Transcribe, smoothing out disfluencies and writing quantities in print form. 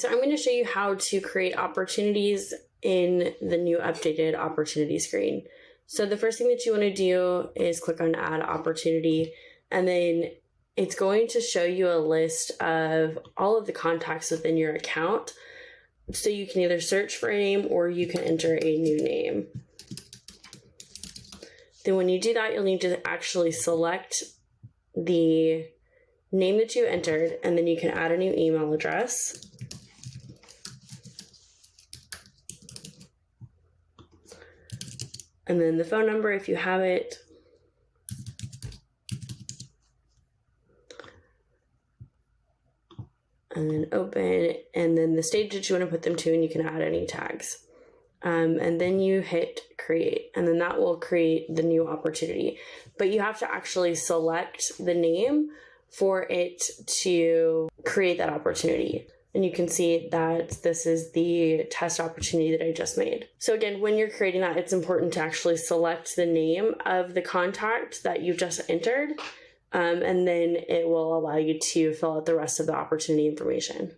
So I'm going to show you how to create opportunities in the new updated opportunity screen. So the first thing that you want to do is click on add opportunity, and then it's going to show you a list of all of the contacts within your account. So you can either search for a name or you can enter a new name. Then when you do that, you'll need to actually select the name that you entered, and then you can add a new email address. And then the phone number if you have it. And then open, and then the stage that you want to put them to, and you can add any tags. And then you hit create, and then that will create the new opportunity. But you have to actually select the name for it to create that opportunity. And you can see that this is the test opportunity that I just made. So again, when you're creating that, it's important to actually select the name of the contact that you just entered. And then it will allow you to fill out the rest of the opportunity information.